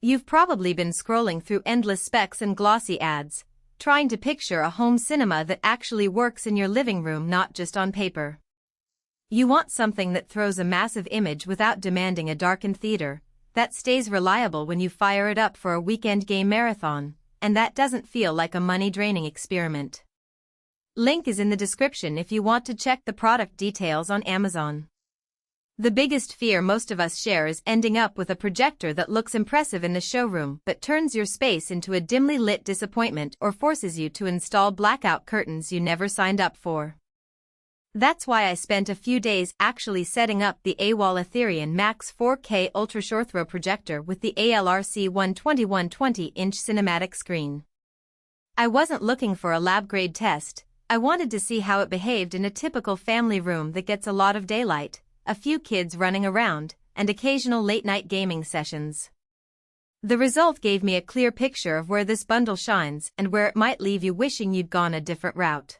You've probably been scrolling through endless specs and glossy ads, trying to picture a home cinema that actually works in your living room, not just on paper. You want something that throws a massive image without demanding a darkened theater, that stays reliable when you fire it up for a weekend game marathon, and that doesn't feel like a money-draining experiment. Link is in the description if you want to check the product details on Amazon. The biggest fear most of us share is ending up with a projector that looks impressive in the showroom but turns your space into a dimly lit disappointment or forces you to install blackout curtains you never signed up for. That's why I spent a few days actually setting up the AWOL Aetherion Max 4K Ultra Shortthrow projector with the ALR-C120 120-inch cinematic screen. I wasn't looking for a lab-grade test. I wanted to see how it behaved in a typical family room that gets a lot of daylight, a few kids running around, and occasional late-night gaming sessions. The result gave me a clear picture of where this bundle shines and where it might leave you wishing you'd gone a different route.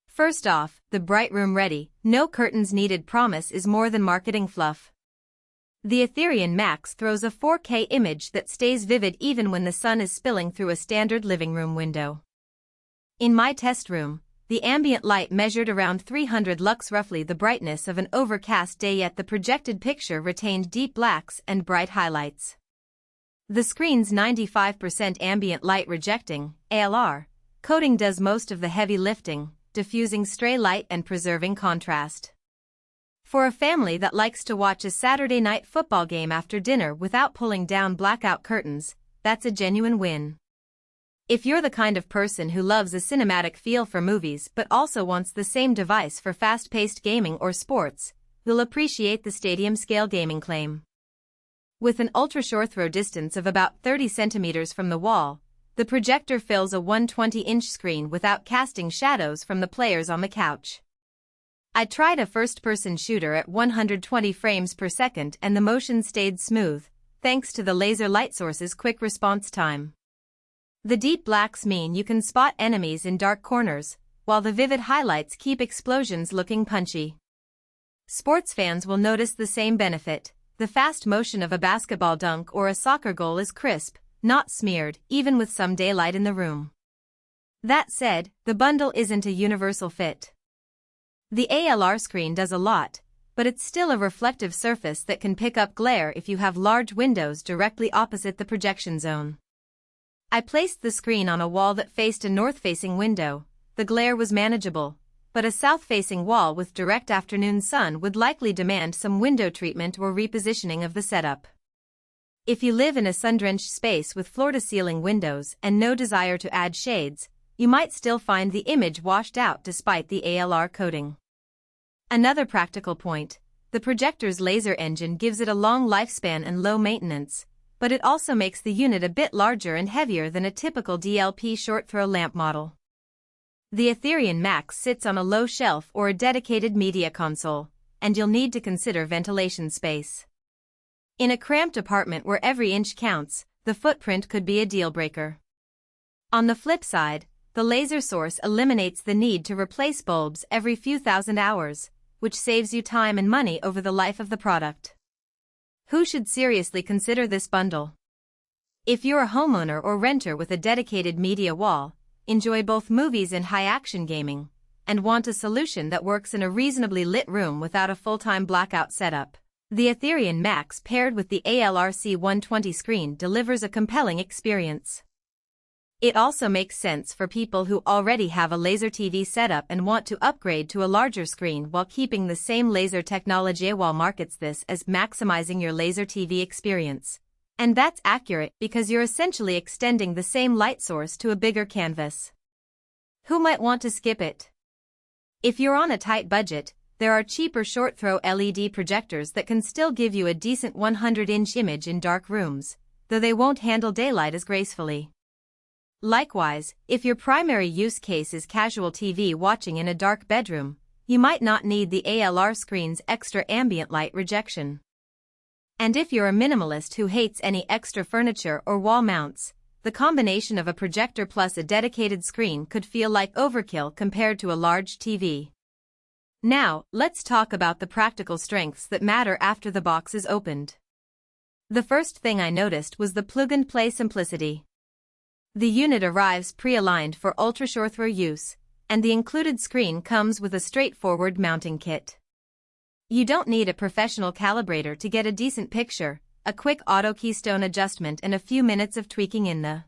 First off, the bright room ready, no curtains needed promise is more than marketing fluff. The Aetherion Max throws a 4K image that stays vivid even when the sun is spilling through a standard living room window. In my test room, the ambient light measured around 300 lux, roughly the brightness of an overcast day, yet the projected picture retained deep blacks and bright highlights. The screen's 95% ambient light rejecting ALR coating does most of the heavy lifting, diffusing stray light and preserving contrast. For a family that likes to watch a Saturday night football game after dinner without pulling down blackout curtains, that's a genuine win. If you're the kind of person who loves a cinematic feel for movies but also wants the same device for fast-paced gaming or sports, you'll appreciate the stadium-scale gaming claim. With an ultra-short throw distance of about 30 centimeters from the wall, the projector fills a 120-inch screen without casting shadows from the players on the couch. I tried a first-person shooter at 120 frames per second and the motion stayed smooth, thanks to the laser light source's quick response time. The deep blacks mean you can spot enemies in dark corners, while the vivid highlights keep explosions looking punchy. Sports fans will notice the same benefit. The fast motion of a basketball dunk or a soccer goal is crisp, not smeared, even with some daylight in the room. That said, the bundle isn't a universal fit. The ALR screen does a lot, but it's still a reflective surface that can pick up glare if you have large windows directly opposite the projection zone. I placed the screen on a wall that faced a north-facing window. The glare was manageable, but a south-facing wall with direct afternoon sun would likely demand some window treatment or repositioning of the setup. If you live in a sun-drenched space with floor-to-ceiling windows and no desire to add shades, you might still find the image washed out despite the ALR coating. Another practical point, the projector's laser engine gives it a long lifespan and low maintenance, but it also makes the unit a bit larger and heavier than a typical DLP short-throw lamp model. The Aetherion Max sits on a low shelf or a dedicated media console, and you'll need to consider ventilation space. In a cramped apartment where every inch counts, the footprint could be a deal-breaker. On the flip side, the laser source eliminates the need to replace bulbs every few thousand hours, which saves you time and money over the life of the product. Who should seriously consider this bundle? If you're a homeowner or renter with a dedicated media wall, enjoy both movies and high-action gaming, and want a solution that works in a reasonably lit room without a full-time blackout setup, the Aetherion Max paired with the ALR-C120 screen delivers a compelling experience. It also makes sense for people who already have a laser TV setup and want to upgrade to a larger screen while keeping the same laser technology. AWOL markets this as maximizing your laser TV experience. And that's accurate because you're essentially extending the same light source to a bigger canvas. Who might want to skip it? If you're on a tight budget, there are cheaper short-throw LED projectors that can still give you a decent 100-inch image in dark rooms, though they won't handle daylight as gracefully. Likewise, if your primary use case is casual TV watching in a dark bedroom, you might not need the ALR screen's extra ambient light rejection. And if you're a minimalist who hates any extra furniture or wall mounts, the combination of a projector plus a dedicated screen could feel like overkill compared to a large TV. Now, let's talk about the practical strengths that matter after the box is opened. The first thing I noticed was the plug-and-play simplicity. The unit arrives pre-aligned for ultra-short-throw use, and the included screen comes with a straightforward mounting kit. You don't need a professional calibrator to get a decent picture, a quick auto keystone adjustment and a few minutes of tweaking in the